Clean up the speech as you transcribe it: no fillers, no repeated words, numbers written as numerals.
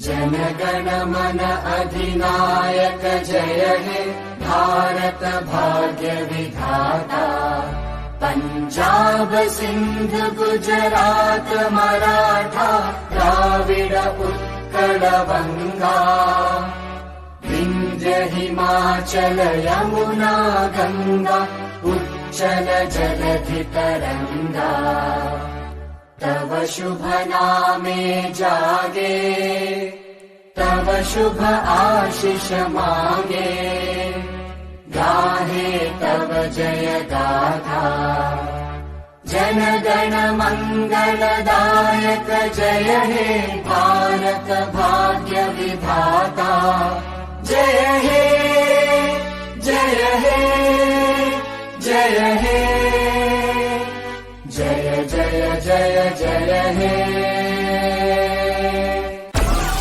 जन गण मन अधिनायक जय हे भारत भाग्य विधाता। पंजाब सिंध गुजरात मराठा द्राविड उत्कल बंगा। विंध्य हिमाचल यमुना गंगा उच्चल जलधि तरंगा। तव शुभ नामे जागे तव शुभ आशीष मांगे। गाहे तव जय गाथा जन गण मंगलदायक जय हे भारत भाग्य विधाता। जय हे जय हे जय हे जय जय जय जय हे।